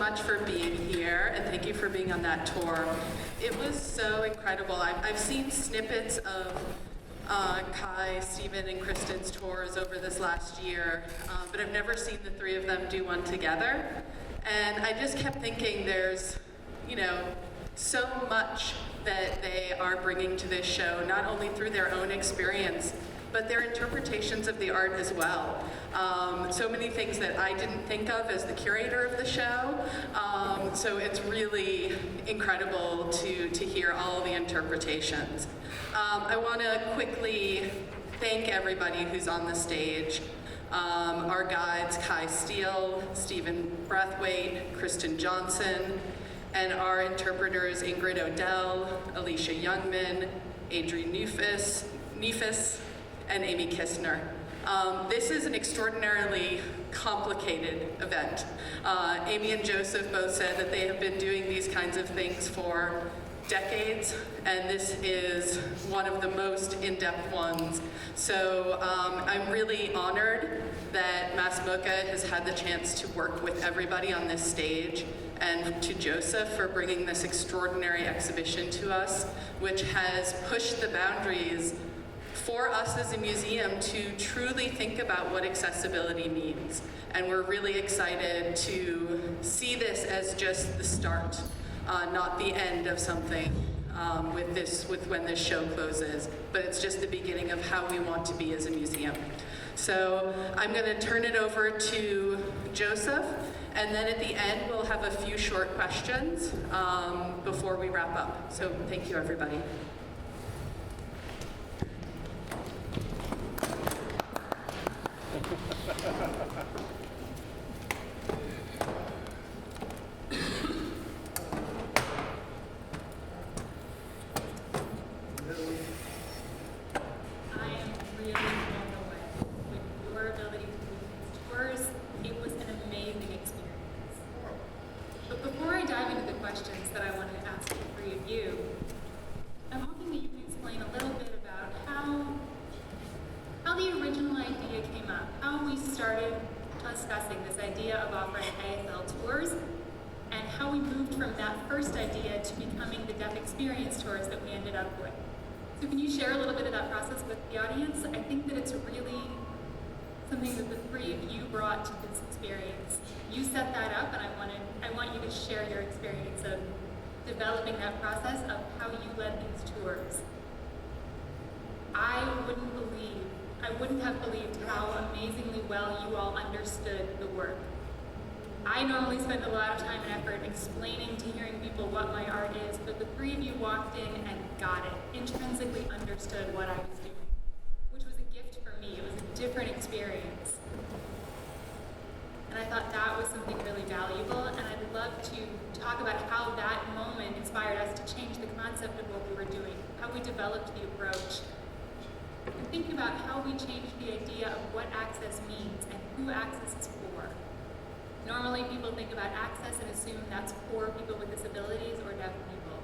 much for being here, and thank you for being on that tour. It was so incredible. I've seen snippets of Kai, Stephen, and Kristen's tours over this last year, but I've never seen the three of them do one together. And I just kept thinking there's, so much that they are bringing to this show, not only through their own experience, but their interpretations of the art as well. So many things that I didn't think of as the curator of the show. So it's really incredible to hear all the interpretations. I want to quickly thank everybody who's on the stage. Our guides, Kai Steele, Stephen Brathwaite, Kristen Johnson, and our interpreters, Ingrid Odell, Alicia Youngman, Adrienne Neefus, and Amy Kistner. This is an extraordinarily complicated event. Amy and Joseph both said that they have been doing these kinds of things for decades, and this is one of the most in-depth ones. So I'm really honored that MASMOCA has had the chance to work with everybody on this stage, and to Joseph for bringing this extraordinary exhibition to us, which has pushed the boundaries for us as a museum to truly think about what accessibility means. And we're really excited to see this as just the start, not the end of something with when this show closes, but it's just the beginning of how we want to be as a museum. So I'm going to turn it over to Joseph, and then at the end we'll have a few short questions before we wrap up. So thank you, everybody. Developing that process of how you led these tours. I wouldn't have believed how amazingly well you all understood the work. I normally spend a lot of time and effort explaining to hearing people what my art is, but the three of you walked in and got it, intrinsically understood what I was doing, which was a gift for me. It was a different experience. And I thought that was something really valuable, and I'd love to talk about how that moment inspired us to change the concept of what we were doing, how we developed the approach, and thinking about how we changed the idea of what access means and who access is for. Normally people think about access and assume that's for people with disabilities or deaf people.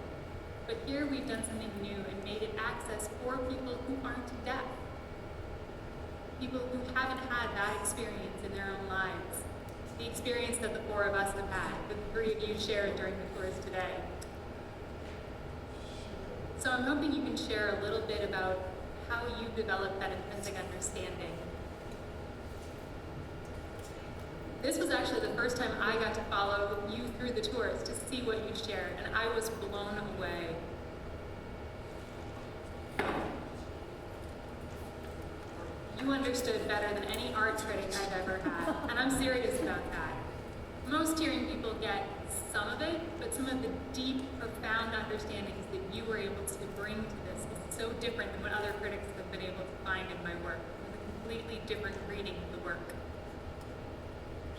But here we've done something new and made it access for people who aren't deaf. People who haven't had that experience in their own lives. The experience that the four of us have had, the three of you shared during the tours today. So I'm hoping you can share a little bit about how you developed that intrinsic understanding. This was actually the first time I got to follow you through the tours to see what you shared, and I was blown away. You understood better than any art critic I've ever had, and I'm serious about that. Most hearing people get some of it, but some of the deep, profound understandings that you were able to bring to this is so different than what other critics have been able to find in my work. It's a completely different reading of the work.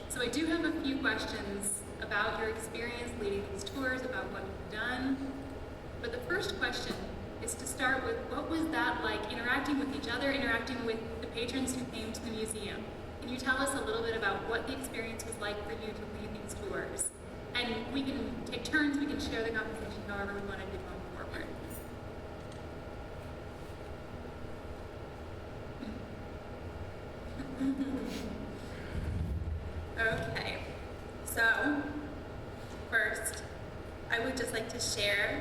So I do have a few questions about your experience leading these tours, about what you've done. But the first question is to start with, what was that like interacting with each other, interacting with the patrons who came to the museum? Can you tell us a little bit about what the experience was like for you to lead these tours? And we can take turns, we can share the conversation however we want to do going forward. Okay, so would just like to share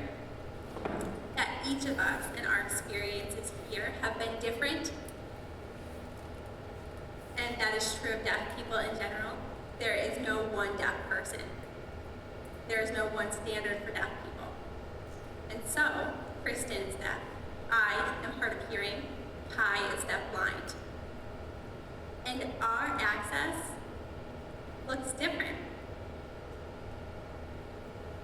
that each of us and our experiences here have been different. And that is true of deaf people in general. There is no one deaf person. There is no one standard for deaf people. And so, Kristen is deaf. I am hard of hearing. Kai is deafblind. And our access looks different.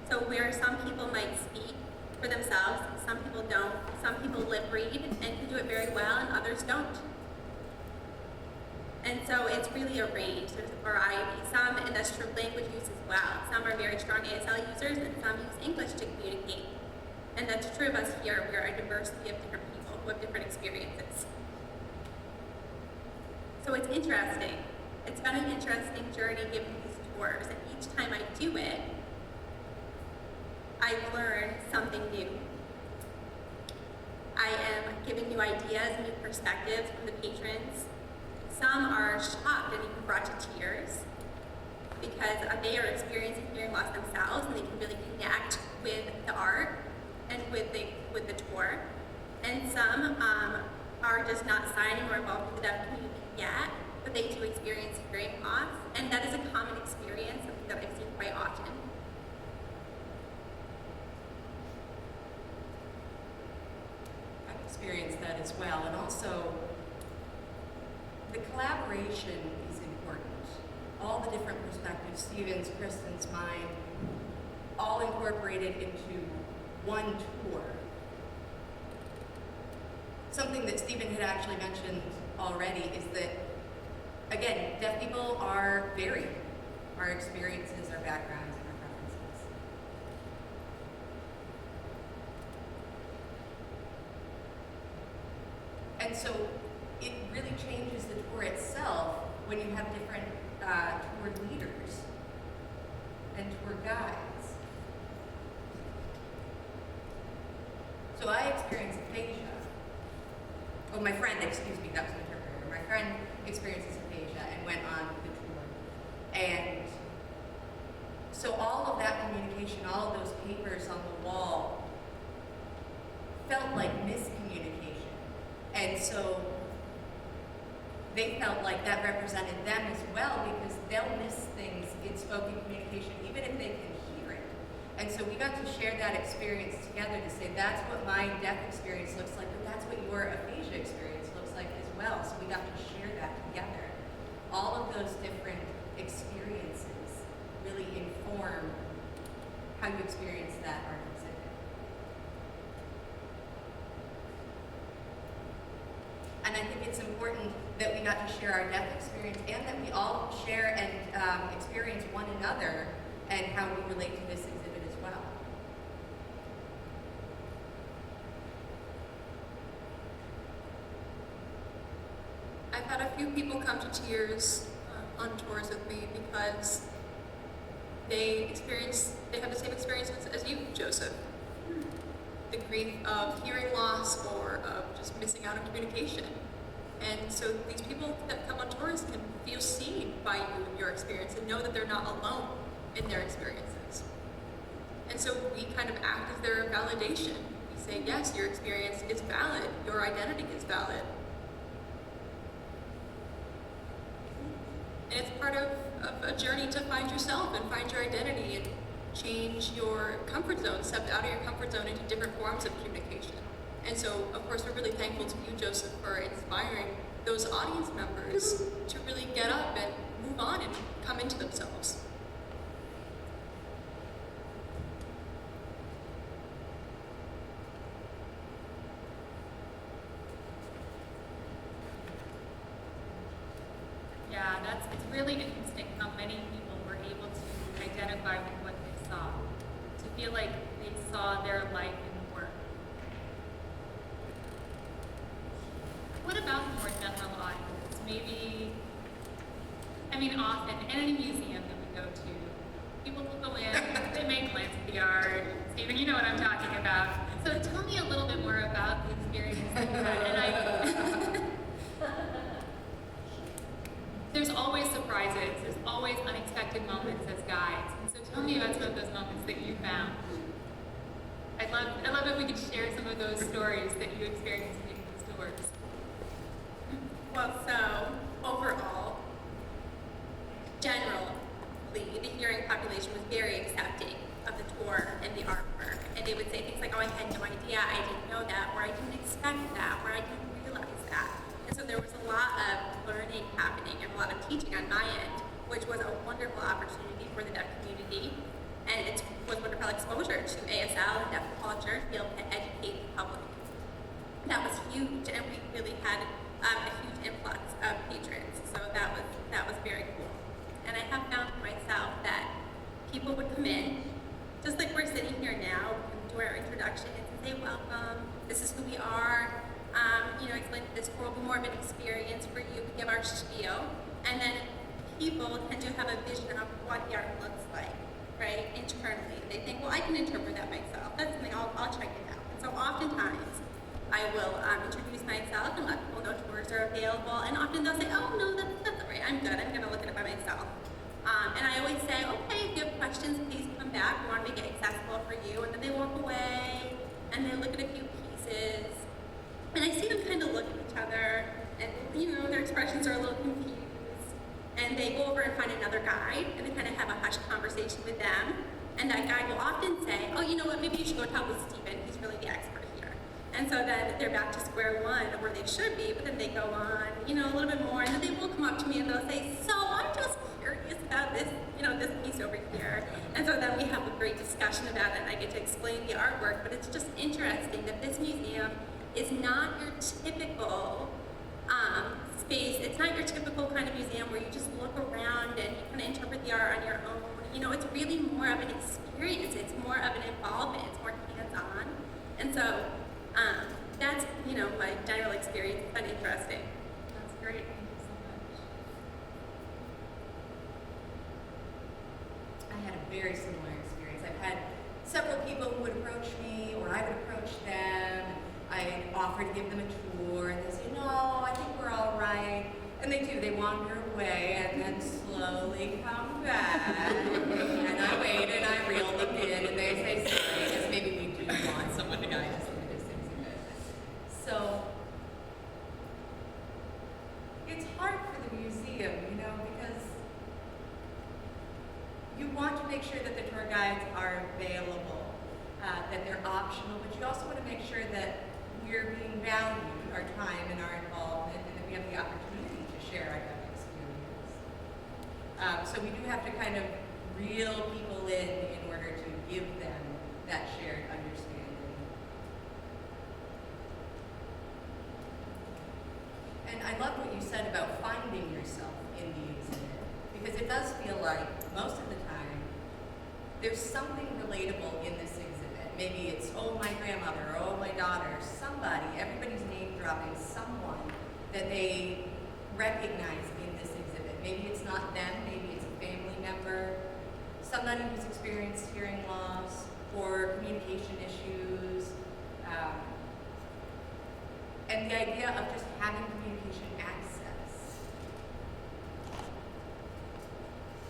So where some people might speak for themselves, some people don't. Some people lip read and can do it very well, and others don't. And so it's really a range. There's a variety. Some, and that's true of language use as well. Some are very strong ASL users, and some use English to communicate. And that's true of us here. We're a diversity of different people who have different experiences. So it's interesting. It's been an interesting journey giving these tours, and each time I do it, I learn something new. I am giving new ideas, new perspectives from the patrons. Some are shocked and even brought to tears because they are experiencing hearing loss themselves, and they can really connect with the art and with the tour. And some are just not signing or involved with the deaf community yet, but they do experience hearing loss, and that is a common experience, something that I've seen quite often. I've experienced that as well, and also the collaboration is important. All the different perspectives, Stephen's, Kristen's, mine, all incorporated into one tour. Something that Stephen had actually mentioned already is that, again, deaf people are varied. Our experiences, our backgrounds, and our preferences. And so it really changes the tour itself when you have different tour leaders and tour guides. So I experienced aphasia. Oh, my friend, excuse me, that was an interpreter. My friend experiences aphasia and went on the tour. And so all of that communication, all of those papers on the wall felt like miscommunication. And so they felt like that represented them as well, because they'll miss things in spoken communication even if they can hear it. And so we got to share that experience together to say that's what my deaf experience looks like, but that's what your aphasia experience looks like as well. So we got to share that together. All of those different experiences really inform how you experience that art exhibit. And I think it's important that we got to share our deaf experience, and that we all share and experience one another and how we relate to this exhibit as well. I've had a few people come to tears on tours with me because they have the same experiences as you, Joseph. The grief of hearing loss or of just missing out on communication. And so these people that come on tours can feel seen by you and your experience and know that they're not alone in their experiences. And so we kind of act as their validation. We say, yes, your experience is valid, your identity is valid. And it's part of a journey to find yourself and find your identity and change your comfort zone, step out of your comfort zone into different forms of communication. And so, of course, we're really thankful to you, Joseph, for inspiring those audience members to really get up and move on and come into themselves. Yeah, it's really interesting how many people were able to identify with what they saw, to feel like they saw their life in work. What about the more general audience? Maybe, often in any museum that we go to, people will go in, they may glance at the art. Stephen, you know what I'm talking about. So tell me a little bit more about the experience that you had. There's always surprises. There's always unexpected moments as guides. And so tell me about some of those moments that you found. I love if we could share some of those stories that you experienced in these tours. Well, so overall, generally, the hearing population was very accepting of the tour and the artwork. And they would say things like, oh, I had no idea, I didn't know that, or I didn't expect that, or I didn't realize that. And so there was a lot of learning happening and a lot of teaching on my end, which was a wonderful opportunity for the deaf community. And it was wonderful exposure to ASL and deaf culture to be able to educate the public. That was huge, and we really had a huge influx of patrons. So that was very cool. And I have found for myself that people would come in, just like we're sitting here now, we do our introductions and say, welcome, this is who we are, explain that this tour will be more of an experience for you, we give our spiel, and then people tend to have a vision of what the art looks like, right, internally. They think, well, I can interpret that myself, that's something, I'll check it out. And so oftentimes, I will introduce myself and let people know tours are available, and often they'll say, oh, no, that's all right, I'm good, I'm gonna look at it by myself. And I always say, okay, if you have questions, please come back. We want to make it accessible for you. And then they walk away, and they look at a few pieces. And I see them kind of look at each other, and, their expressions are a little confused. And they go over and find another guide, and they kind of have a hushed conversation with them. And that guide will often say, oh, you know what, maybe you should go talk with Stephen. He's really the expert here. And so then they're back to square one, where they should be, but then they go on, a little bit more. And then they will come up to me, and they'll say, so I'm just curious about this, this piece over here. And so then we have a great discussion about it, and I get to explain the artwork, but it's just interesting that this museum is not your typical space. It's not your typical kind of museum where you just look around and you kind of interpret the art on your own. It's really more of an experience. It's more of an involvement. It's more hands-on. And so that's, my general experience. It's been interesting. That's great. Thank you so much. I had a very similar experience. I've had several people who would approach me, or I would approach them. I offer to give them a tour, and they say, no, I think we're all right. And they do. They wander away and then slowly come back. And I wait and I reel them in, and they say, sorry, I guess maybe we do want someone to guide us through this exhibit. So it's hard for the museum, because you want to make sure that the tour guides are available, that they're optional, but you also want to make sure that we're being valued, our time and our involvement, and that we have the opportunity to share our deaf experience. So we do have to kind of reel people in order to give them that shared understanding. And I love what you said about finding yourself in the exhibit, because it does feel like most of the time there's something relatable in this exhibit. Maybe it's, oh, my grandmother, oh, my daughter, somebody, everybody's name dropping someone that they recognize in this exhibit. Maybe it's not them, maybe it's a family member, somebody who's experienced hearing loss or communication issues. And the idea of just having communication access.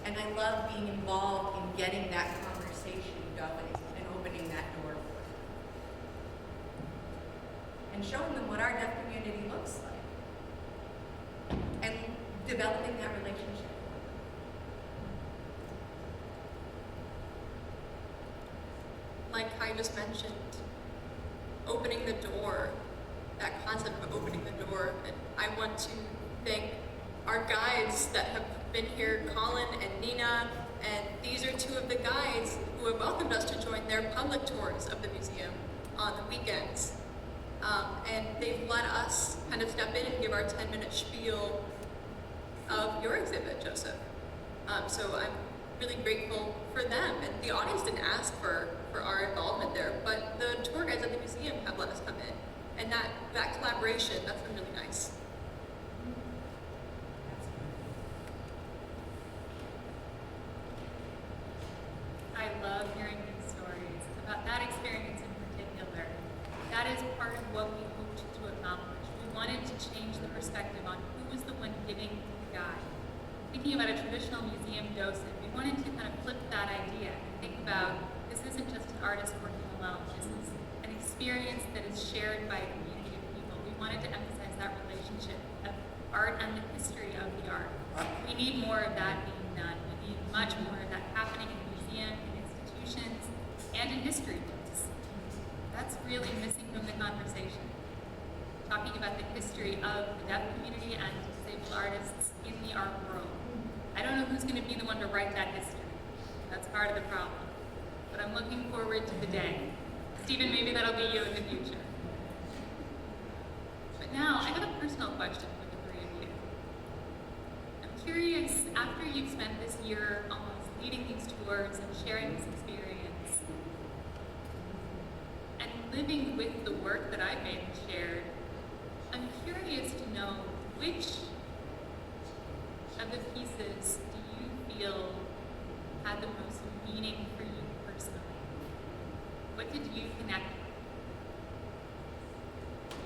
And I love being involved in getting that conversation going and opening that door for them. And showing them what our deaf community looks like. And developing that relationship for them. Like Kai just mentioned, opening the door, that concept of opening the door. And I want to thank our guides that have been here, Colin and Nina, and these are two of the guides who have welcomed us to join their public tours of the museum on the weekends. And they've let us kind of step in and give our 10-minute spiel of your exhibit, Joseph. So I'm really grateful for them. And the audience didn't ask for our involvement there, but the tour guides at the museum have let us come in. And that collaboration, that's been really nice. I love hearing these stories about that experience in particular. That is part of what we hoped to accomplish. We wanted to change the perspective on who was the one giving the guide. Thinking about a traditional museum docent, we wanted to kind of flip that idea and think about this isn't just an artist working alone. alone. This is an experience that is shared by a community of people. We wanted to emphasize that relationship of art and the history of the art. We need more of that being done. We need much more of that happening in museums, in institutions, and in history books. That's really missing from the conversation. Talking about the history of the deaf community and disabled artists in the art world. I don't know who's going to be the one to write that history. That's part of the problem. But I'm looking forward to the day. Stephen, maybe that'll be you in the future. But now, I have a personal question for the three of you. I'm curious, after you've spent this year almost leading these tours and sharing this experience, and living with the work that I've made and shared, I'm curious to know which of the pieces do you feel had the most meaning for you personally? What did you connect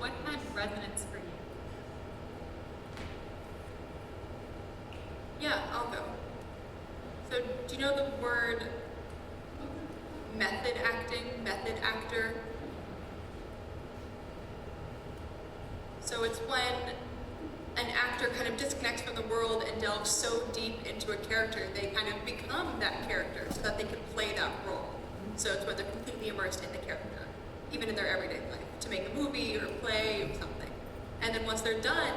with? What had resonance for you? Yeah, I'll go. So, do you know the word method acting, method actor? So it's when an actor kind of disconnects from the world and delves so deep into a character, they kind of become that character so that they can play that role. So it's when they're completely immersed in the character, even in their everyday life, to make a movie or play or something. And then once they're done,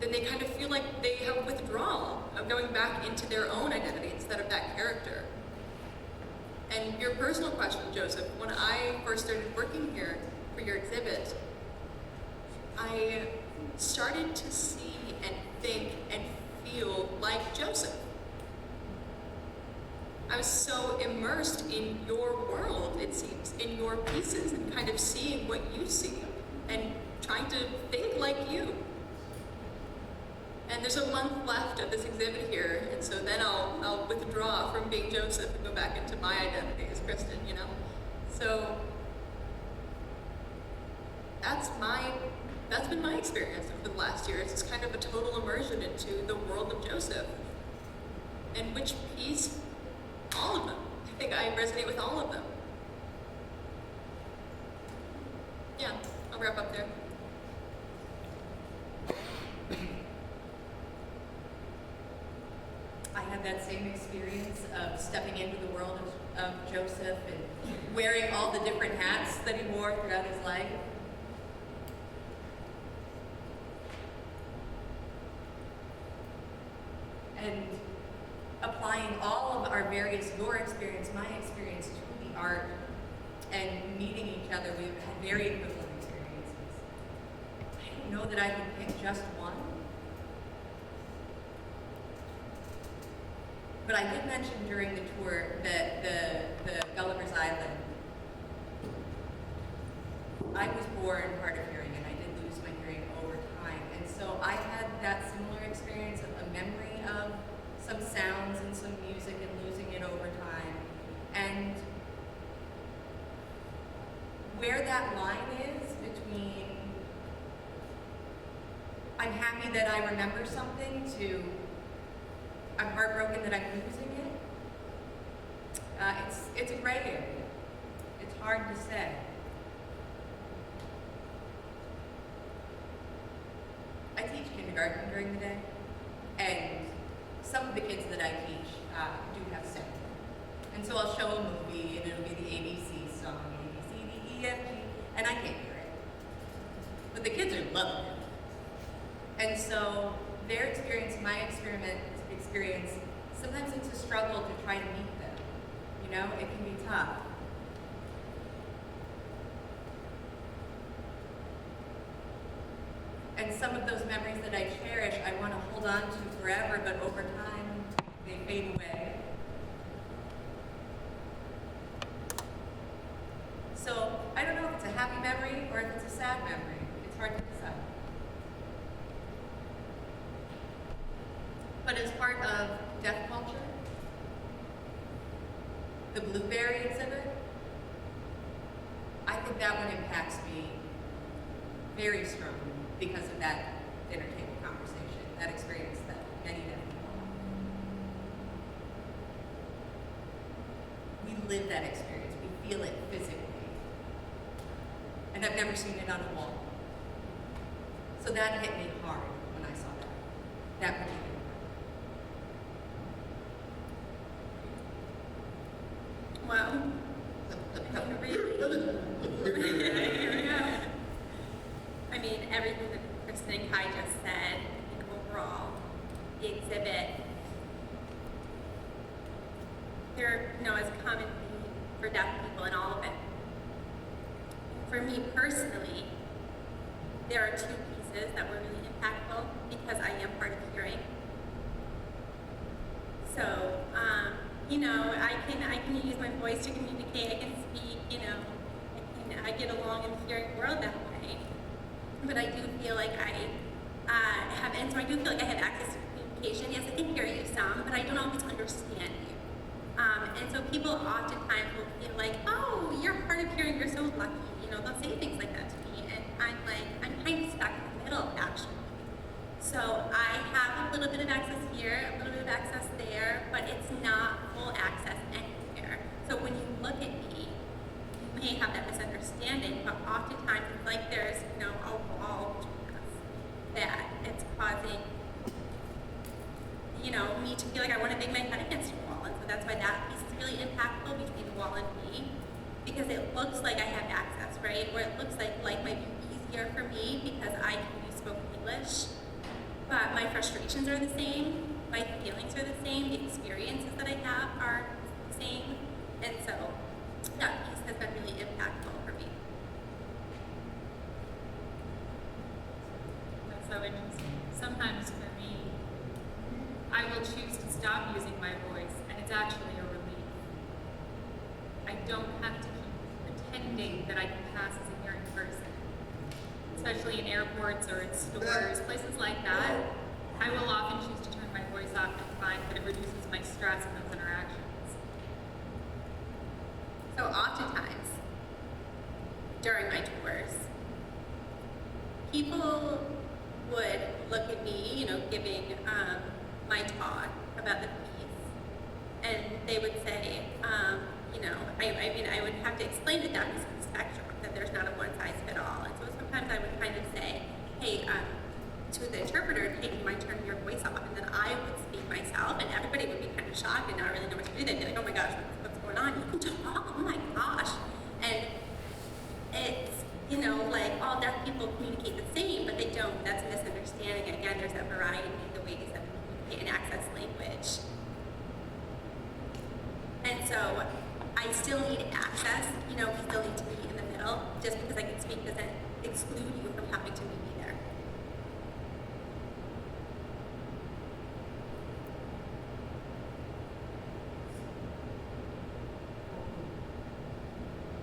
then they kind of feel like they have withdrawal of going back into their own identity instead of that character. And your personal question, Joseph, when I first started working here for your exhibit, I started to see and think and feel like Joseph. I was so immersed in your world, it seems, in your pieces, and kind of seeing what you see, and trying to think like you. And there's a month left of this exhibit here, and so then I'll withdraw from being Joseph and go back into my identity as Kristen, you know? So that's been my experience over the last year. It's just kind of a total immersion into the world of Joseph. And which piece? All of them. I think I resonate with all of them. Yeah, I'll wrap up there. I had that same experience of stepping into the world of Joseph and wearing all the different hats that he wore throughout his life. And applying all of our various, your experience, my experience, to the art and meeting each other. We've had very equivalent experiences. I don't know that I can pick just one. But I did mention during the tour that the Gulliver's Island, I was born hard of hearing and I did lose my hearing over time. And so I had that similar experience of a memory of some sounds and some music and losing it over time. And where that line is between I'm happy that I remember something to I'm heartbroken that I'm losing it, it's a gray area. It's hard to say. I teach kindergarten during the day, and some of the kids that I teach do have sound. And so I'll show a movie, and it'll be the ABC song, A, B, C, D, E, F, G, and I can't hear it. But the kids are loving it. And so their experience, my experience, sometimes it's a struggle to try to meet them. You know, it can be tough. And some of those memories that I cherish, I want to hold on to forever, but over time, they fade away. So, I don't know if it's a happy memory or if it's a sad memory. It's hard to decide. But as part of deaf culture, the Blueberry exhibit, I think that one impacts me very strongly because of that dinner table conversation, that experience that many deaf people have. We live that experience. We feel it physically. And I've never seen it on a wall. So that hit me hard when I saw that particular Wow. I mean, really. Here we go. I mean, everything that Kristen and Kai just said, I think overall, the exhibit, there, is a common theme for deaf people in all of it. For me personally, there are two pieces that were really impactful because I am hard of hearing. So, I can use my voice to communicate, I can speak, I get along in the hearing world that way. But I do feel like I do feel like I have access to communication. Yes, I can hear you some, but I don't always understand you. And so people oftentimes will feel like, oh, you're hard of hearing, you're so lucky. They'll say things like that to me, and I'm kind of stuck in the middle, actually. So I have a little bit of access here, a little bit of access there, but it's not full access anywhere. So when you look at me, you may have that misunderstanding, but oftentimes it's like there's, a wall between us that it's causing, me to feel like I want to bang my head against the wall. And so that's why that piece is really impactful between the wall and me, because it looks like I have access, right? Or it looks like life might be easier for me because I can use spoken English. But my frustrations are the same, my feelings are the same, the experiences that I have are the same. And so that piece has been really impactful for me. That's so interesting. Sometimes for me, I will choose to stop using my voice, and it's actually a relief. I don't have to keep pretending that I can pass as a hearing person. Especially in airports or in stores, places like that, I will often choose to turn my voice off and find that it reduces my stress in those interactions. So oftentimes, during my tours, people would look at me, giving my talk about the piece, and they would say, I would have to explain the deafness of the spectrum, that there's not a one-size-fits-all. And so sometimes I would kind of say, hey, to the interpreter, hey, do you mind turning your voice off? And then I would speak myself, and everybody would be kind of shocked and not really know what to do. They'd be like, oh my gosh, what's going on? You can talk, oh my gosh. And it's, all deaf people communicate the same, but they don't. That's a misunderstanding. Again, there's that variety in the ways that we communicate and access language. And so I still need access, we still need to be in the middle. Just because I can speak doesn't exclude you from having to meet me there.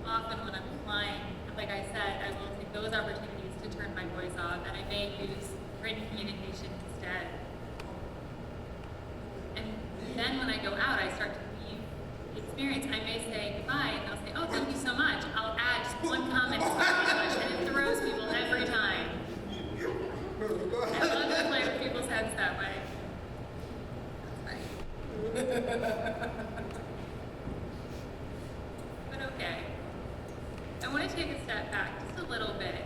Often when I'm flying, like I said, I will take those opportunities to turn my voice off, and I may use written communication instead. And then when I go out, I start to leave the experience. I may say goodbye, and they'll say, oh, thank you so much. I'll add just one comment to my English, and it throws people every time. I love to play with people's heads that way. But okay. I want to take a step back just a little bit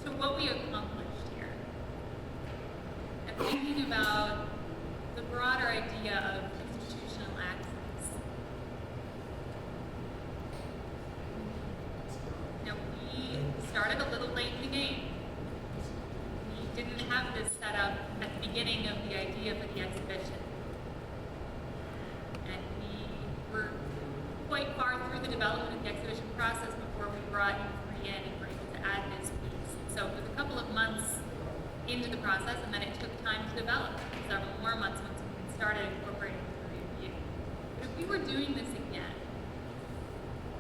to what we accomplished here. And thinking about the broader idea of institutional access. Now, we started a little late in the game. We didn't have this set up at the beginning of the idea for the exhibition. And we were quite far through the development of the exhibition process before we brought you in and were able to add this piece. So it was a couple of months into the process, and then it took time to develop, several more months once we started incorporating the review. But if we were doing this again,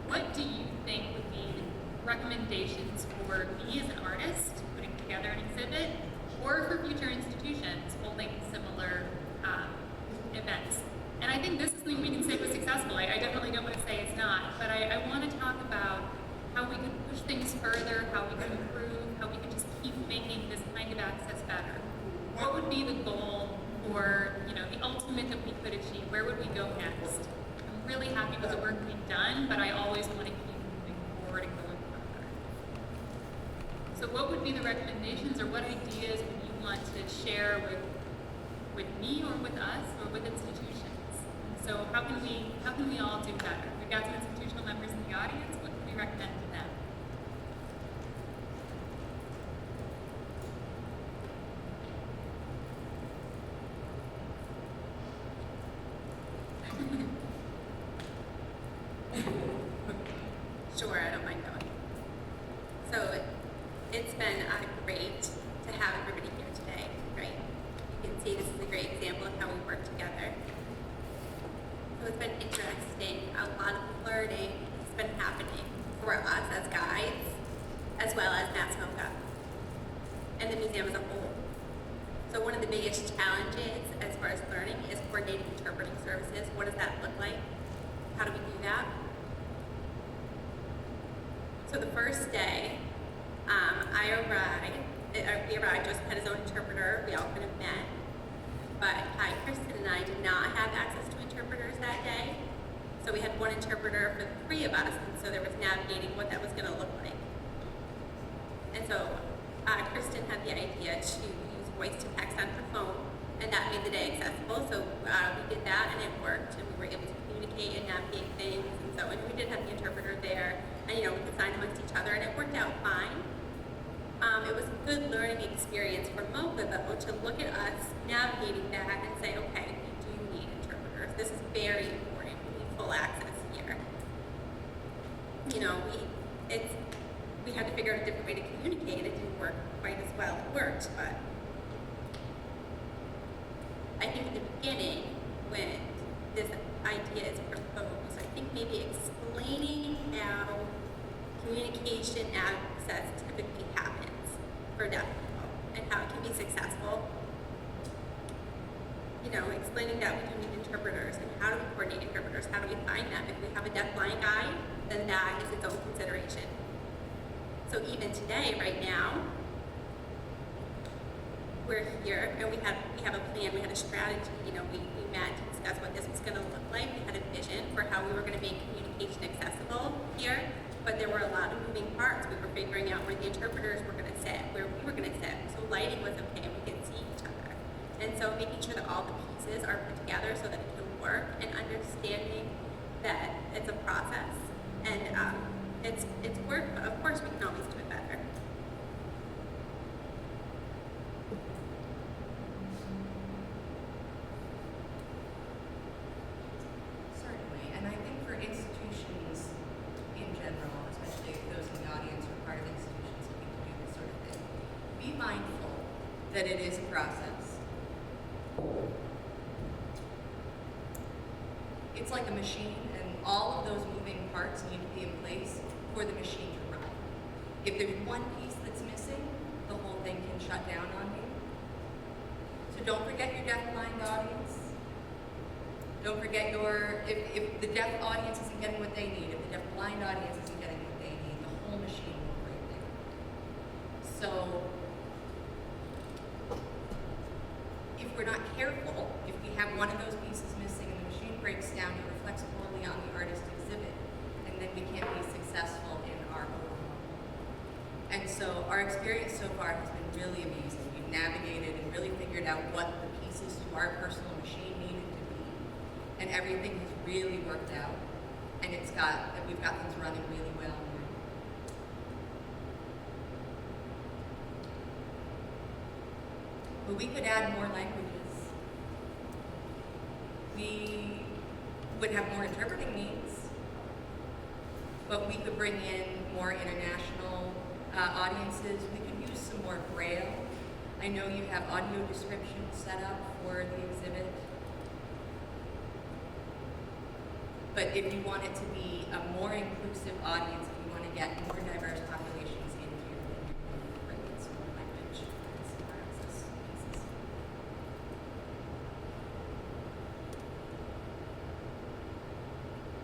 what do you think would be recommendations for me as an artist putting together an exhibit, or for future institutions holding similar events? And I think this is something we can say was successful. I definitely don't want to say it's not, but I want to talk about how we could push things further, how we could improve, how we could just keep making this kind of access better. What would be the goal, or the ultimate that we could achieve? Where would we go next? I'm really happy with the work we've done, but I always want to keep moving forward and going further. So what would be the recommendations, or what ideas would you want to share with me or with us or with institutions? So how can we all do better? We've got some institutional members in the audience. What can we recommend to them? Sure, I don't mind going. So it's been great to have everybody here today, right? You can see this is a great example of how we work together. So it's been interesting. A lot of learning has been happening for us as guides, as well as Mass MoCA, and the museum as a whole. So one of the biggest challenges as far as learning is coordinating interpreting services. What does that look like? How do we do that? So the first day, we arrived, Joseph had his own interpreter, we all could have met, but Kristen and I did not have access to interpreters that day. So we had one interpreter for the three of us, and so there was navigating what that was going to look like. And so Kristen had the idea to use voice to text on her phone, and that made the day accessible. So we did that, and it worked, and we were able to communicate and navigate things. And so we did have the interpreter there, and we could sign amongst each other, and it worked out fine. It was a good learning experience for MoCA, though, to look at us navigating that and say, okay, we do need interpreters. This is very important. We need full access here. We had to figure out a different way to communicate, and it didn't work quite as well. It worked, but I think at the beginning, when this idea is proposed, I think maybe explaining how communication access typically happens for deaf people and how it can be successful. Explaining that we do need interpreters, and how do we coordinate interpreters? How do we find them? If we have a deaf-blind guide, then that is its own consideration. So even today, right now, we're here and we have a plan, we had a strategy, we met to discuss what this was going to look like. We had a vision for how we were going to make communication accessible here, but there were a lot of moving parts. We were figuring out where the interpreters were going to sit, where we were going to sit, so lighting was okay and we could see each other. And so making sure that all the pieces are put together so that it can work, and understanding that it's a process and it's work, but of course we can always do it better. Certainly, and I think for institutions in general, especially those in the audience who are part of institutions looking to do this sort of thing, be mindful that it is a process. It's like a machine, and all of those moving parts need to be in place for the machine to run. If there's one piece that's missing, the whole thing can shut down on you. So don't forget your deaf-blind audience. Don't forget if the deaf audience isn't getting what they need, if the deaf-blind audience isn't getting what they need, the whole machine will break down. So if we're not careful, if we have one of those pieces missing and the machine breaks down, it reflects poorly on the artist exhibit, and then we can't be successful in our overall. And so our experience so far has been really amazing. We've navigated and really figured out what the pieces to our personal machine needed to be, and everything has really worked out, and we've got things running really well now. But we could add more languages. We would have more interpreting needs, but we could bring in more international audiences. We could use some more Braille. I know you have audio description set up for the exhibit. But if you want it to be a more inclusive audience, if you want to get more diverse populations in here, then you need to bring in some more language and some more access pieces.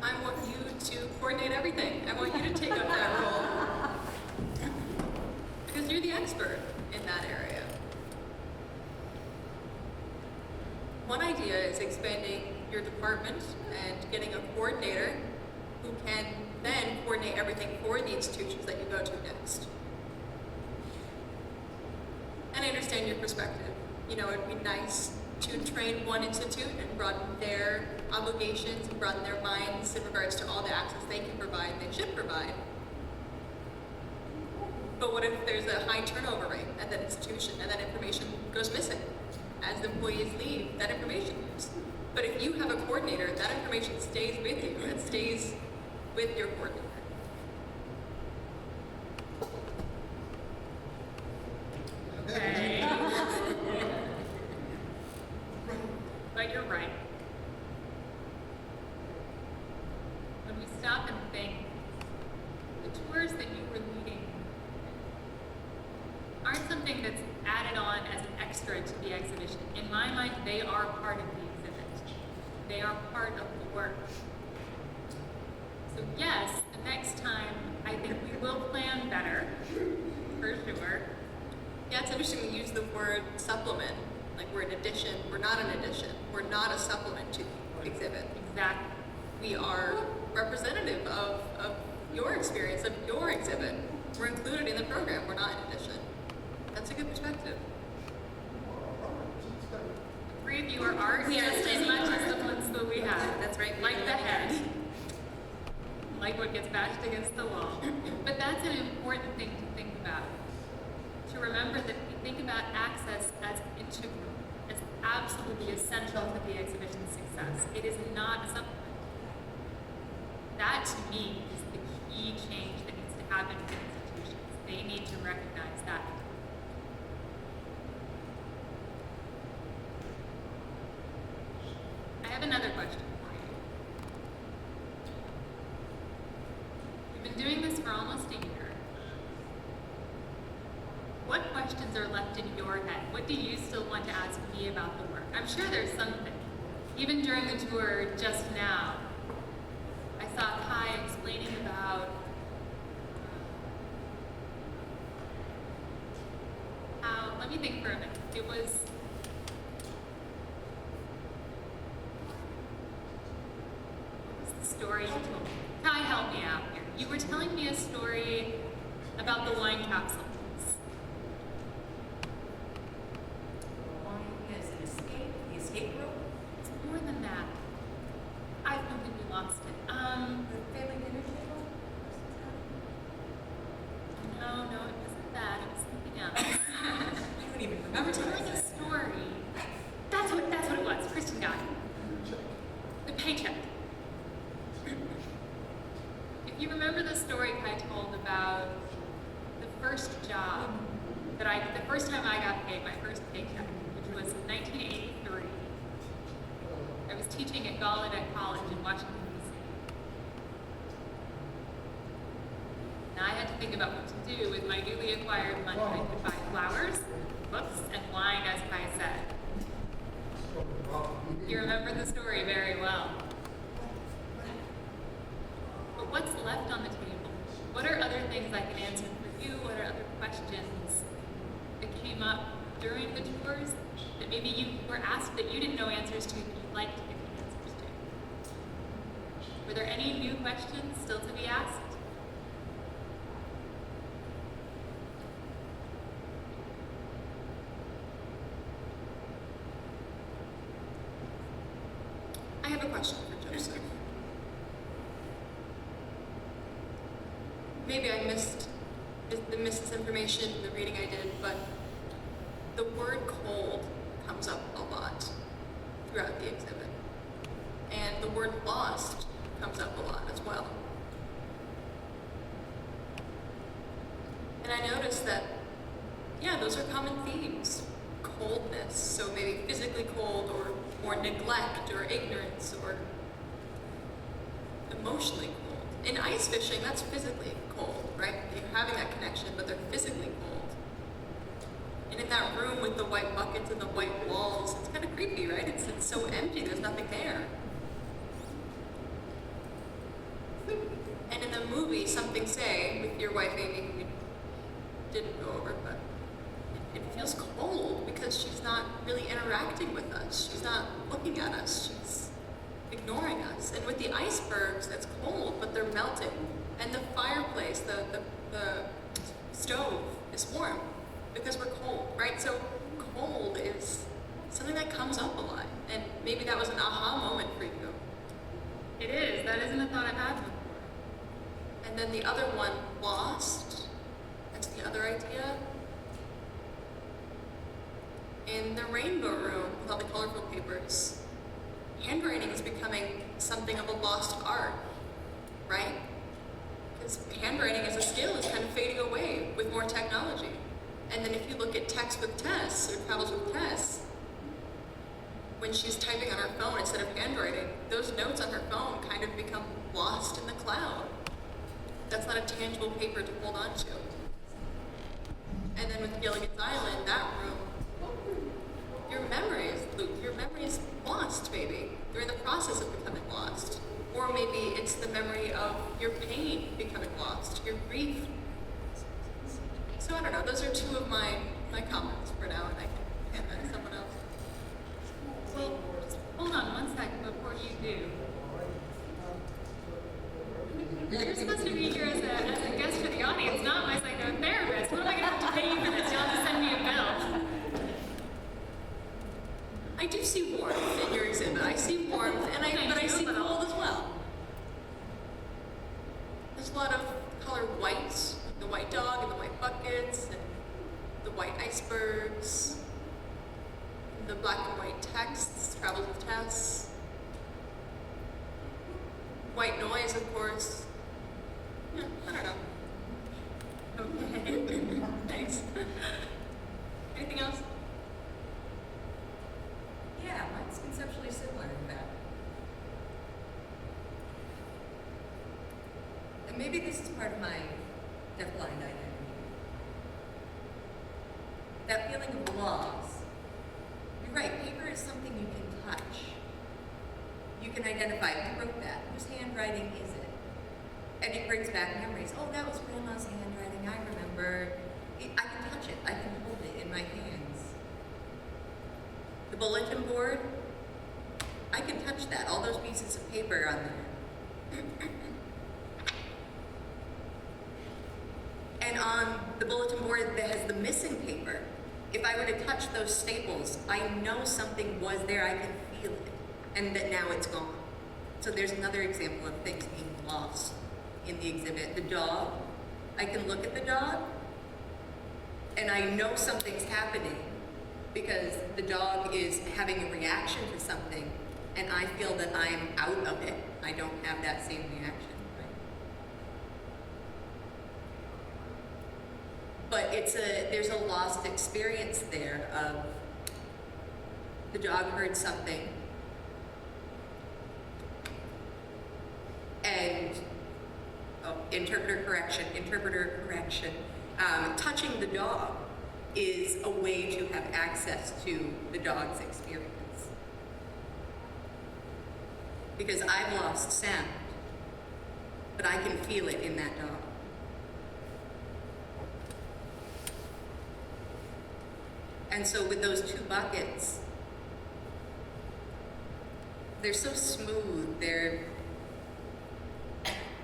I want you to coordinate everything. I want you to take up that role. Because you're the expert in that area. One idea is expanding your department and getting a coordinator who can then coordinate everything for the institutions that you go to next. And I understand your perspective. You know, it'd be nice to train one institute and broaden their obligations and broaden their minds in regards to all the access they can provide and they should provide. But what if there's a high turnover rate at that institution and that information goes missing? As the employees leave, that information leaves. But if you have a coordinator, that information stays with you. It stays with your coordinator. Okay. But you're right. When we stop and think, the tours that you were leading aren't something that's added on as an extra to the exhibition. In my mind, they are part of the exhibit. They are part of the work. So yes, the next time, I think we will plan better, for sure. Yeah, it's interesting we use the word supplement. Like we're an addition, we're not an addition. We're not a supplement to the exhibit. Exactly. We are representative of your experience, of your exhibit. We're included in the program, we're not an addition. That's a good perspective. The three of you are art We are just as standing much art. as the ones that we have. That's right. Like the head. Like what gets bashed against the wall. But that's an important thing to think about. To remember that we think about access as integral, as absolutely essential to the exhibition's success. It is not a supplement. That to me is the key change that needs to happen in institutions. They need to recognize that. I have another question for you. We've been doing this for almost a year. What questions are left in your head? What do you still want to ask me about the work? I'm sure there's something. Even during the tour just now, I saw Kai explaining about how, let me think for a minute. It was, what was the story you told me? Kai, help me out here. You were telling me a story about the wine capsules. Wine is an escape, the escape room. It's more than that. I completely lost it. The family dinner table? No, it wasn't that. It was something else. I don't even You remember were what I telling a said. story. That's what it was. Kristen got it. The paycheck. If you remember the story Kai told about the first job the first time I got paid, my first paycheck, which was in 1983. I was teaching at Gallaudet College in Washington, D.C. And I had to think about what to do with my newly acquired money. I could buy flowers, books, and wine, as Kai said. You remember the story very well. But what's left on the table? What are other things I can answer for you? What are other questions that came up during the tours that maybe you were asked that you didn't know answers to, that you'd like to get the answers to? Were there any new questions still to be asked? I have a question for Joseph. Maybe I missed this information in the reading I did, but the word cold comes up a lot throughout the exhibit. And the word lost comes up a lot as well. And I noticed that, yeah, those are common themes. Coldness, so maybe physically cold or neglect or ignorance or emotionally cold. In ice fishing, that's physically cold, right? You're having that connection, but they're physically cold. And in that room with the white buckets and the white walls, it's kind of creepy, right? It's so empty, there's nothing there. And in the movie, Something Say, with your wife Amy, who we didn't go over, but it feels cold because she's not really interacting with us. She's not looking at us. ignoring us. And with the icebergs, that's cold, but they're melting. And the fireplace, the stove is warm because we're cold, right? So cold is something that comes up a lot. And maybe that was an aha moment for you. It is. That isn't a thought I've had before. And then the other one, lost. That's the other idea. In the rainbow room with all the colorful papers, handwriting is becoming something of a lost art, right? Because handwriting as a skill is kind of fading away with more technology. And then if you look at Text with Tess or Travels with Tess, when she's typing on her phone instead of handwriting, those notes on her phone kind of become lost in the cloud. That's not a tangible paper to hold on to. And then with Gilligan's Island, that room, your memory is lost, maybe. You're in the process of becoming lost. Or maybe it's the memory of your pain becoming lost, your grief. So I don't know, those are two of my comments for now, and I can hand that to someone else. Well, just hold on one second before you do. You're supposed to be here as a guest for the audience, not my psychotherapist. What am I going to have to pay you for this? You'll have to send me a bill. I do see warmth in your exhibit. I see warmth, but I see cold as well. There's a lot of color whites, like the white dog and the white buckets, and the white icebergs, and the black and white texts, Travels with Tess. White noise, of course. Yeah, I don't know. Okay. Thanks. Anything else? Yeah, mine's conceptually similar in fact. And maybe this is part of my deafblind identity. That feeling of loss. You're right, paper is something you can touch. You can identify who wrote that, whose handwriting is it? And it brings back memories. Oh, that was Grandma's handwriting, I remember. I can touch it, I can hold it in my hands. The bulletin board, I can touch that, all those pieces of paper on there. And on the bulletin board that has the missing paper, if I were to touch those staples, I know something was there, I can feel it, and that now it's gone. So there's another example of things being lost in the exhibit. The dog, I can look at the dog, and I know something's happening because the dog is having a reaction to something, and I feel that I'm out of it. I don't have that same reaction. But there's a lost experience there of the dog heard something and interpreter correction. Touching the dog is a way to have access to the dog's experience. Because I've lost sound, but I can feel it in that dog. And so with those two buckets, they're so smooth,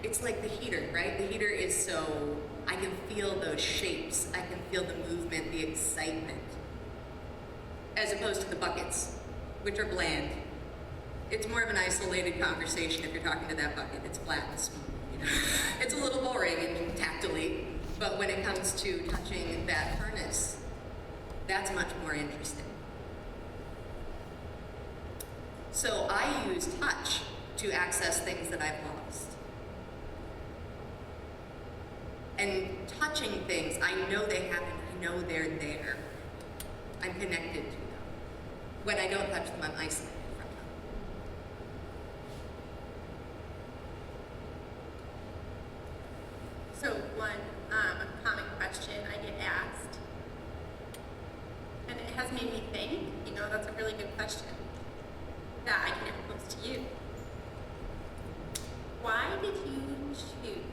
it's like the heater, right? The heater is so, I can feel those shapes, I can feel the movement, the excitement, as opposed to the buckets, which are bland. It's more of an isolated conversation if you're talking to that bucket. It's flat and smooth, you know? It's a little boring and tactily, but when it comes to touching that furnace, that's much more interesting. So I use touch to access things that I've lost. And touching things, I know they happen, I know they're there. I'm connected to them. When I don't touch them, I'm isolated from them. So one common question I get asked, and it has made me think, that's a really good question that I can pose to you. Why did you choose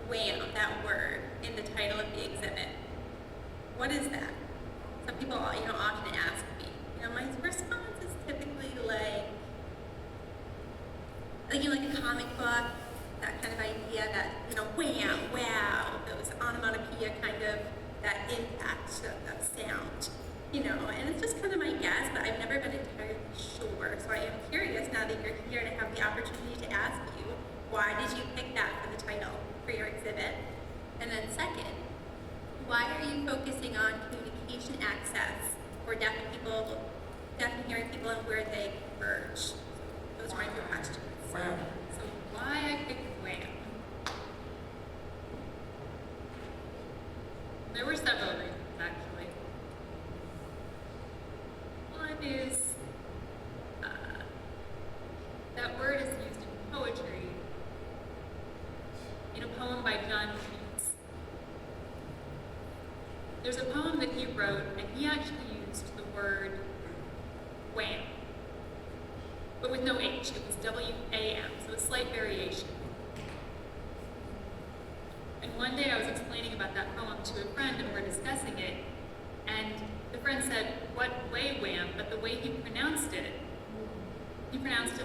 whale, that word, in the title of the exhibit? What is that? Some people, often ask me. My response is typically like, like a comic book, that kind of idea that, you know, wham, wow, those onomatopoeia kind of, that impact of sound, you know, and it's just kind of my guess, but I've never been entirely sure. So I am curious now that you're here to have the opportunity to ask you, why did you pick that for the title for your exhibit? And then second, why are you focusing on communication access for deaf and hearing people and where they converge? Those are my two questions. So why I picked Wham? There were several reasons, actually. One is that word is used in poetry in a poem by John Keats. There's a poem that he wrote, and he actually used the word wham, but with no H. It was W-A-M, so a slight variation. And one day I was explaining about that poem to a friend, and we're discussing it, and the friend said, what way wham? But the way he pronounced it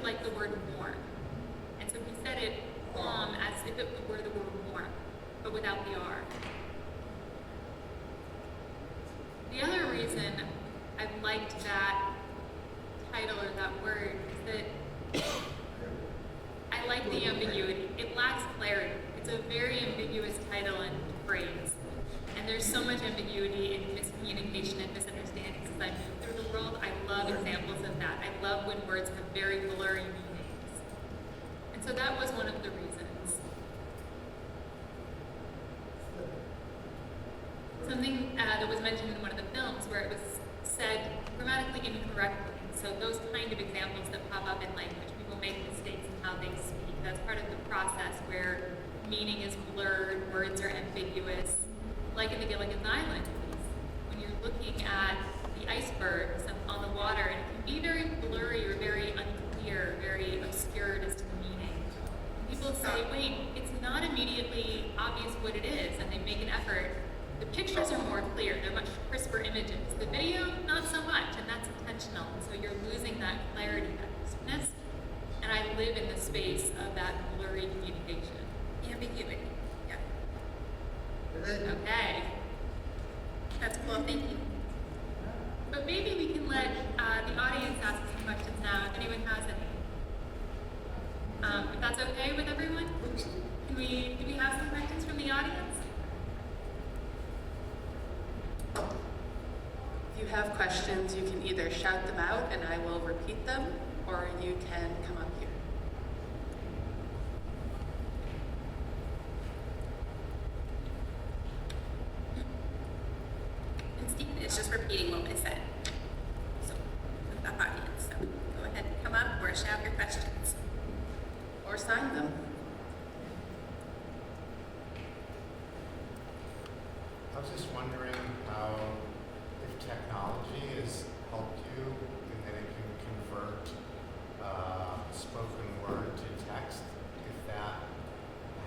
like the word warm. And so he said it warm as if it were the word warm, but without the R. The other reason I liked that title or that word is that I like the ambiguity. It lacks clarity. It's a very ambiguous title and phrase. And there's so much ambiguity in miscommunication and misunderstandings. As I move through the world, I love examples of that. I love when words have very blurry meanings. And so that was one of the reasons. Something that was mentioned in one of the films where it was said grammatically incorrectly. So those kind of examples that pop up in language, people make mistakes in how they speak. That's part of the process where meaning is blurred, words are ambiguous. Like in the Gilligan's Island piece, when you're looking at the icebergs on the water, and it can be very blurry or very unclear, very obscured as to the meaning. People say, wait, it's not immediately obvious what it is, and they make an effort. The pictures are more clear, they're much crisper images. The video, not so much, and that's intentional. So you're losing that clarity, that crispness, and I live in the space of that blurry communication. Ambiguity. Yeah. Okay. That's cool. Thank you. But maybe we can let the audience ask some questions now, if anyone has any. If that's okay with everyone? Do we have some questions from the audience? If you have questions, you can either shout them out and I will repeat them, or you can come up here. And Stephen is just repeating what was said. So, with the audience. So, go ahead and come up or shout your questions. Or sign them. I was just wondering how, if technology has helped you in that it can convert spoken word to text, if that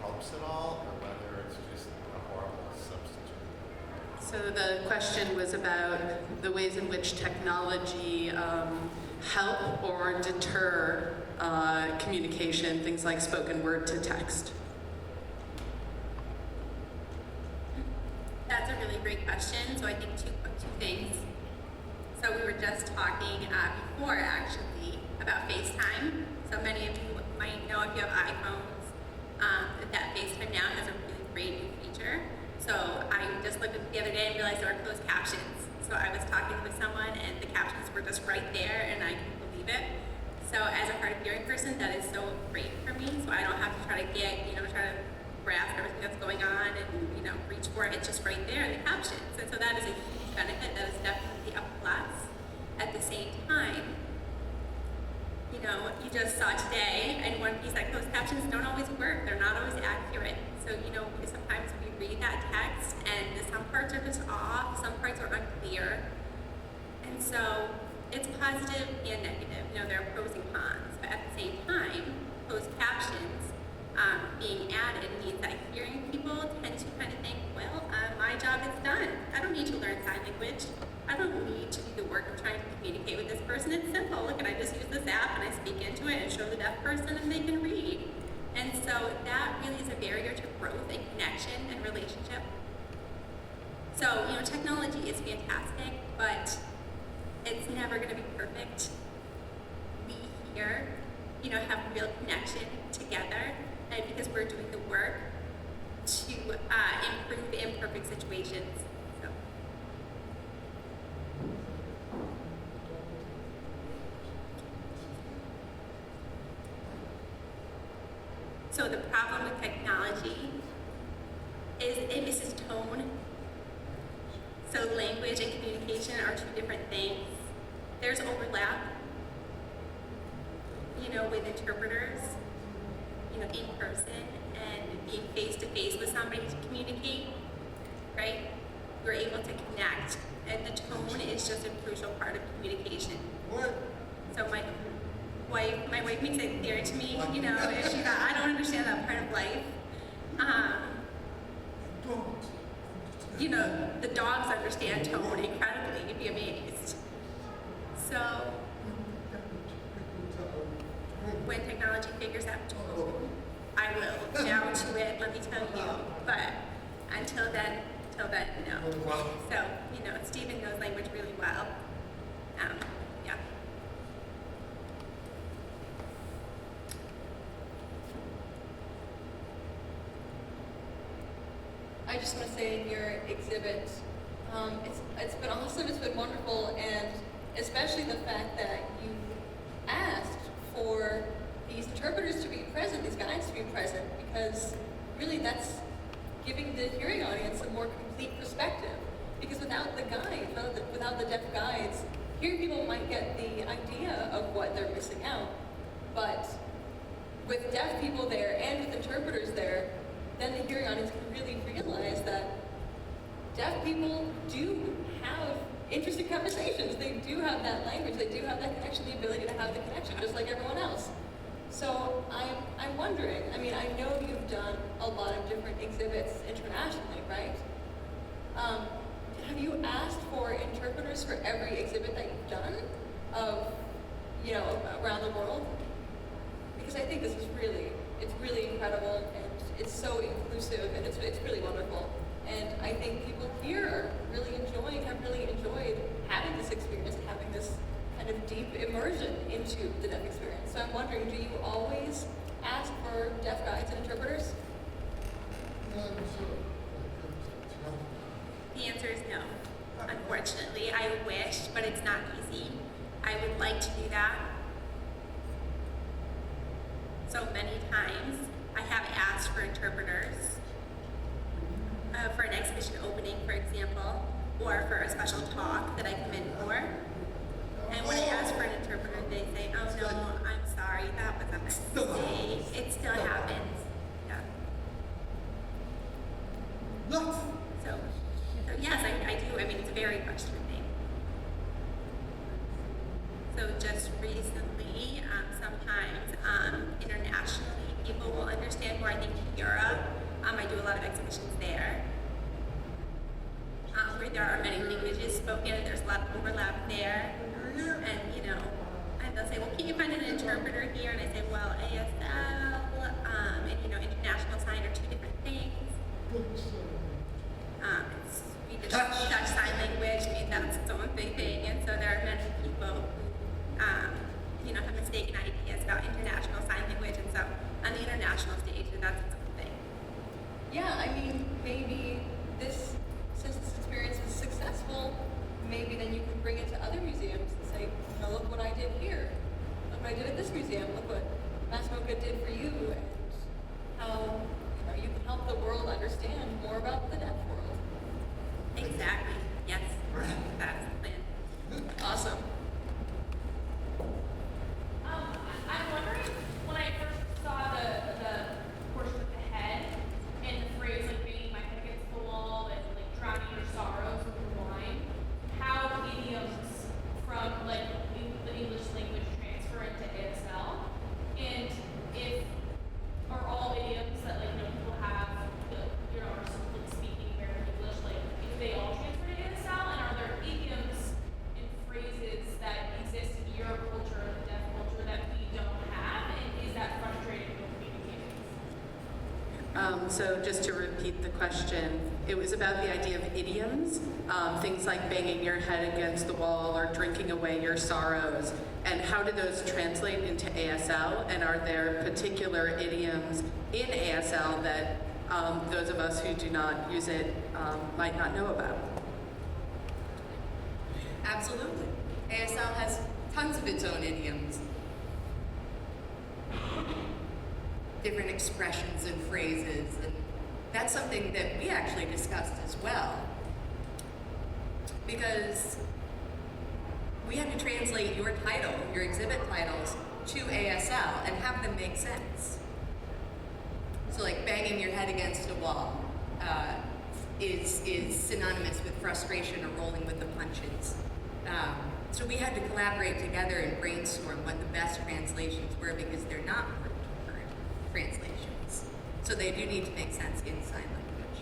helps at all, or whether it's just a horrible substitute. So the question was about the ways in which technology help or deter communication, things like spoken word to text. That's a really great question. So I think two things. So we were just talking before actually about FaceTime. So many of you might know if you have iPhones that FaceTime now has a really great new feature. So I just looked at it the other day and realized there were closed captions. So I was talking with someone and the captions were just right there and I couldn't believe it. So as a hard of hearing person, that is so great for me. So I don't have to try to try to grasp everything that's going on and, reach for it. It's just right there in the captions. And so that is a huge benefit. That is definitely a plus. At the same time, you just saw today in one piece that closed captions don't always work. They're not always accurate. So, sometimes we read that text and some parts are just off, some parts are unclear. And so it's positive and negative. There are pros and cons. But at the same time, closed captions being added means that hearing people tend to kind of think, well, my job is done. I don't need to learn sign language. I don't need to do the work of trying to communicate with this person. It's simple. Look, and I just use this app and I speak into it and show the deaf person and they can read. And so that really is a barrier to growth and connection and relationship. So, technology is fantastic, but it's never going to be perfect. We here, have real connection together, and because we're doing the work to improve imperfect situations. So the problem with technology is it misses tone. So language and communication are two different things. There's overlap, with interpreters, in person and being face to face with somebody to communicate, right? We're able to connect, and the tone is just a crucial part of communication. So my wife makes it clear to me, if she thought, I don't understand that part of life. The dogs understand tone incredibly, you'd be amazed. So, when technology figures out tone, I will bow to it, let me tell you. But until then, no. So, Stephen knows language really well. Yeah. I just want to say in your exhibit, it's been awesome, it's been wonderful, and especially the fact that you asked for these interpreters to be present, these guides to be present, because really that's giving the hearing audience a more complete perspective. Because without the guide, without the deaf guides, hearing people might get the idea of what they're missing out, but with deaf people there and with interpreters there, then the hearing audience can really realize that deaf people do have interesting conversations. They do have that language. They do have that connection, the ability to have the connection, just like everyone else. So I'm wondering, I know you've done a lot of different exhibits internationally, right? Have you asked for interpreters for every exhibit that you've done around the world? Because I think this is it's really incredible, and it's so inclusive, and it's really wonderful. And I think people here have really enjoyed having this experience, and having this kind of deep immersion into the deaf experience. So I'm wondering, do you always ask for deaf guides and interpreters? The answer is no. Unfortunately, I wish, but it's not easy. I would like to do that. So many times, I have asked for interpreters for an exhibition opening, for example, or for a special talk that I come in for. And when I ask for an interpreter, they say, oh no, I'm sorry, that was a mistake. It still happens. Yeah. So yes, I do. It's a very frustrating thing. So just recently, sometimes internationally, people will understand more. I think Europe, I do a lot of exhibitions there, where there are many languages spoken, and there's a lot of overlap there. And and they'll say, well, can you find an interpreter here? And I say, well, ASL and international sign are two different things. Swedish Dutch sign language, that's its own big thing, and so there are many people who have mistaken ideas about international sign language, and so on the international stage, that's its own thing. Yeah, maybe since this experience was successful, maybe then you can bring it to other museums and say, look what I did here. Look what I did at this museum. Look what Mass Mocha did for you. So just to repeat the question, it was about the idea of idioms, things like banging your head against the wall or drinking away your sorrows, and how do those translate into ASL, and are there particular idioms in ASL that those of us who do not use it might not know about? Absolutely. ASL has tons of its own idioms. Different expressions and phrases, and that's something that we actually discussed as well. Because we had to translate your title, your exhibit titles, to ASL and have them make sense. So like banging your head against a wall is synonymous with frustration or rolling with the punches. So we had to collaborate together and brainstorm what the best translations were, because they're not word-to-word translations. So they do need to make sense in sign language.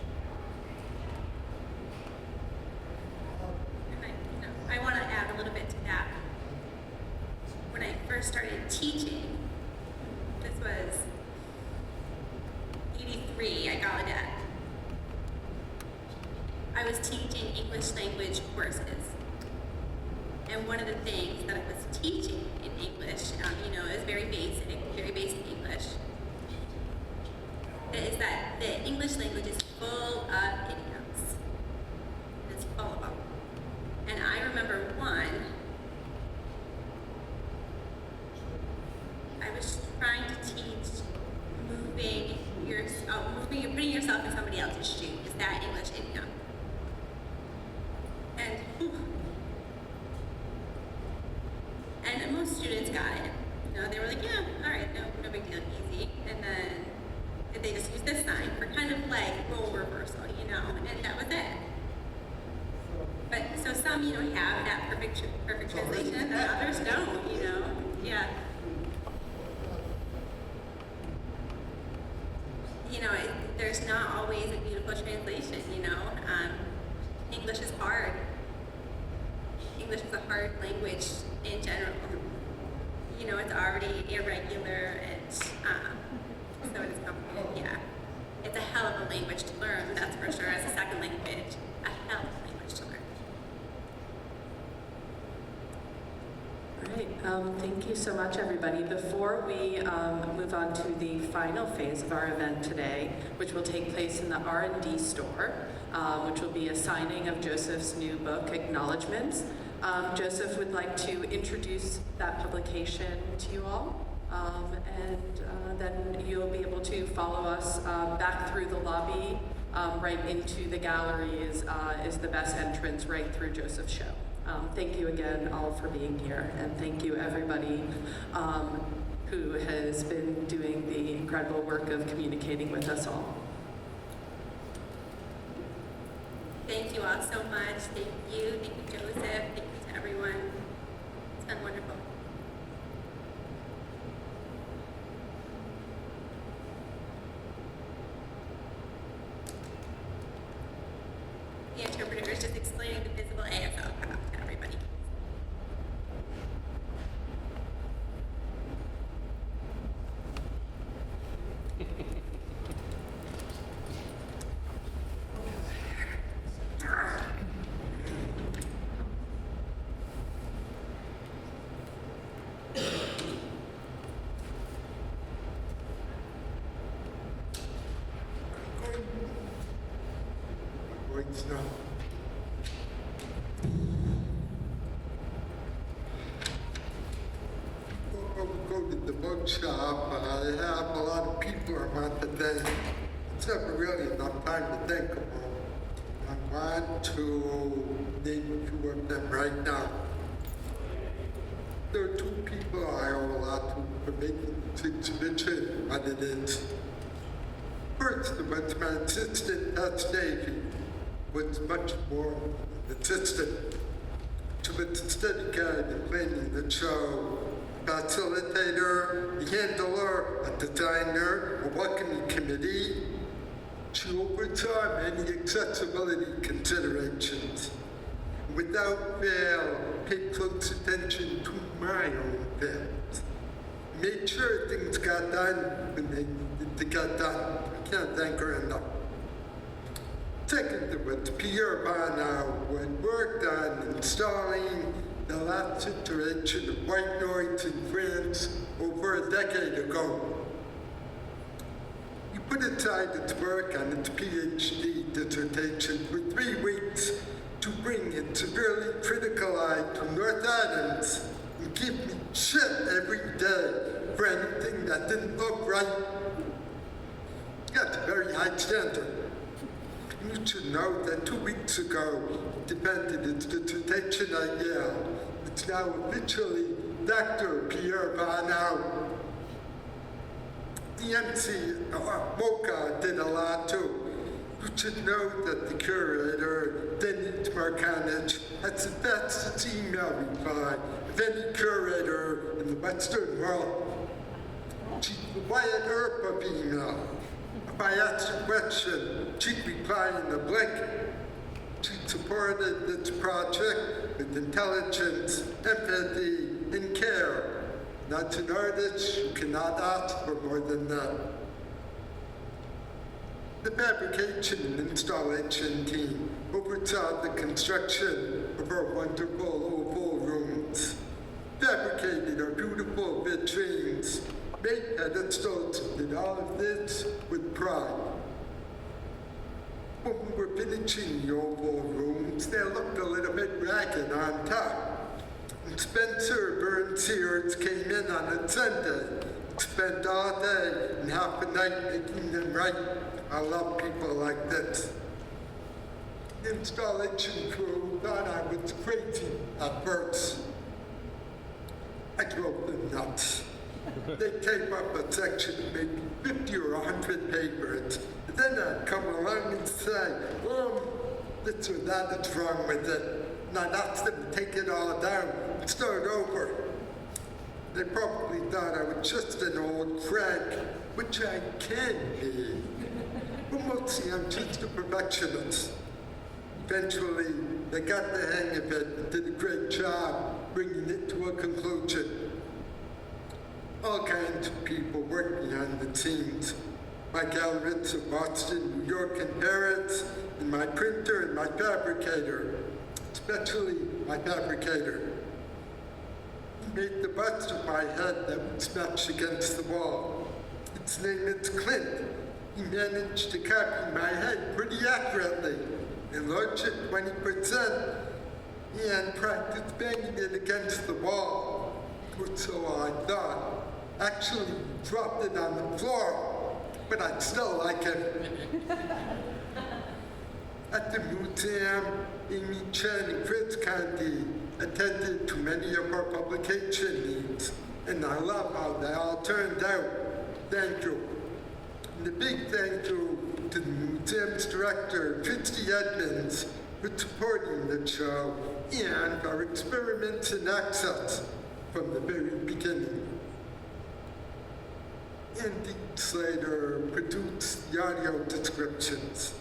And I want to add a little bit to that. When I first started teaching, this was 83, I got it at. I was teaching English language courses. And one of the things that I was teaching in English, is very basic English, is that the English language is full of idioms. It's full of them. And I remember one, I was trying to teach putting yourself in somebody else's shoes. Is that English idiom? And most students got it. They were like, yeah, all right, no big deal, easy. And then they just used this sign for kind of like role reversal, and that was it. But so some, have that perfect translation, and others don't, yeah. There's not always a beautiful translation, English is hard. English is a hard language in general. It's already irregular, and so it's complicated, yeah. It's a hell of a language to learn, that's for sure, as a second language. A hell of a language to learn. All right, thank you so much, everybody. Before we move on to the final phase of our event today, which will take place in the R&D store, which will be a signing of Joseph's new book, Acknowledgements. Joseph would like to introduce that publication to you all, and then you'll be able to follow us back through the lobby, right into the gallery is the best entrance right through Joseph's show. Thank you again all for being here, and thank you everybody who has been doing the incredible work of communicating with us all. Thank you all so much. Thank you, Joseph. Thank you to everyone. It's been wonderful. The interpreter is just explaining the visible ASL cutoff to everybody. Words now. Before we go to the bookshop, I have a lot of people I want to thank. It's never really enough time to think about. I want to name a few of them right now. There are two people I owe a lot to for making this exhibition what it is. First, it was my assistant, Davy, was much more an assistant. She was the study guide and planning the show, a facilitator, a handler, a designer, a welcoming committee. She oversaw many accessibility considerations. Without fail, paid close attention to my own things. made sure things got done when they needed to get done. I can't thank her enough. Second, there was Pierre Barnau, who had worked on installing the last iteration of white noise in France over a decade ago. He put aside its work on its PhD dissertation for 3 weeks to bring its severely critical eye to North Adams and give me shit every day for anything that didn't look right. That's a very high standard. You should know that 2 weeks ago, he defended its dissertation at Yale. It's now officially Dr. Pierre Barnau. The MC Mocha did a lot too. You should know that the curator, Denise Markanich, has the fastest email reply of any curator in the Western world. She's the Wyatt Earp of email. If I asked a question, she'd reply in a blink. She supported this project with intelligence, empathy, and care. As an artist, you cannot ask for more than that. The fabrication and installation team oversaw the construction of our wonderful oval rooms, fabricated our beautiful vitrines, made pedestals, and did all of this with pride. When we were finishing the oval rooms, they looked a little bit ragged on top. And Spencer Burns Sears came in on a Sunday, spent all day and half a night making them right. I love people like this. The installation crew thought I was crazy at first. I drove them nuts. They tape up a section, maybe 50 or 100 papers. And then I'd come along and say, this or that is wrong with it. And I'd ask them to take it all down and start over. They probably thought I was just an old crank, which I can be. But mostly I'm just a perfectionist. Eventually, they got the hang of it and did a great job bringing it to a conclusion. All kinds of people work behind the scenes. My gallerists in Boston, New York, and Paris, and my printer and my fabricator, especially my fabricator. He made the bust of my head that would smash against the wall. Its name is Clint. He managed to copy my head pretty accurately, enlarge it 20%, and practice banging it against the wall. Or so I thought. Actually, he dropped it on the floor, but I still like him. At the museum, Amy Chen and Chris Candy attended to many of our publication needs, and I love how they all turned out. Thank you. And a big thank you to the museum's director, Christy Edmonds, for supporting the show and our experiments in access from the very beginning. Andy Slater produced the audio descriptions.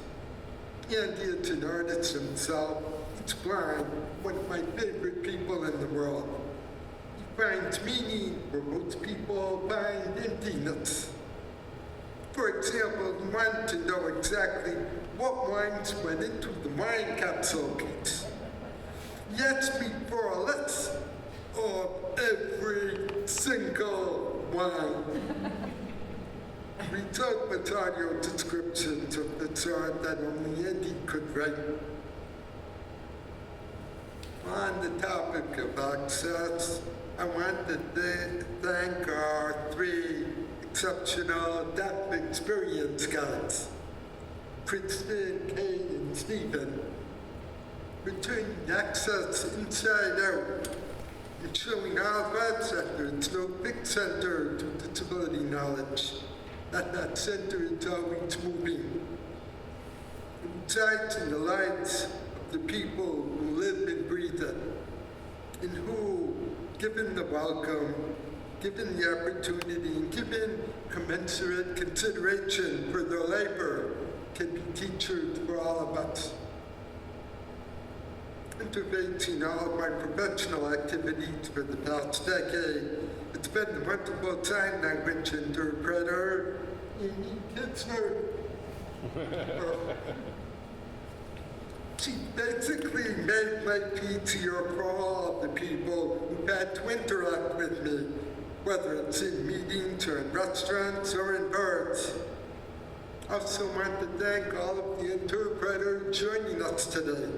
Andy is an artist himself. He's blind, one of my favorite people in the world. He finds meaning where most people find emptiness. For example, he wanted to know exactly what wines went into the wine capsule piece. He asked me for a list of every single wine. We talked with audio descriptions of the sort that only Andy could write. On the topic of access, I want to thank our 3 exceptional deaf experience guides, Kristen, Kate, and Stephen, for turning access inside out and showing all of our centers no big center to disability knowledge, that center is always moving. It resides in the lives of the people who live and breathe it, and who, given the welcome, given the opportunity, and given commensurate consideration for their labor, can be teachers for all of us. Interfacing all of my professional activities for the past decade, It's been a wonderful sign language interpreter in Kitchener. She basically made life easier for all the people who had to interact with me, whether it's in meetings or in restaurants or in bars. I also want to thank all of the interpreters joining us today,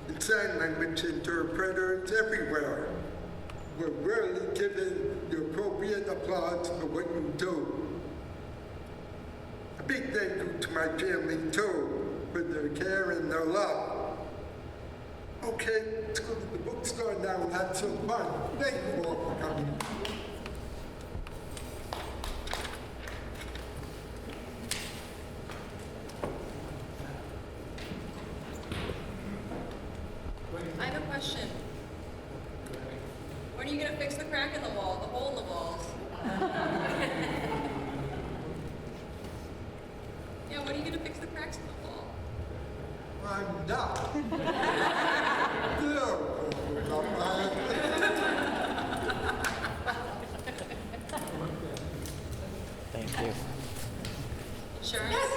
and sign language interpreters everywhere. We're rarely given the appropriate applause for what you do. A big thank you to my family too, for their care and their love. Okay, let's go to the bookstore now and have some fun. Thank you all for coming. I have a question. When are you gonna fix the crack in the wall, the hole in the walls? Yeah, when are you gonna fix the cracks in the wall? I'm not. Thank you. Insurance?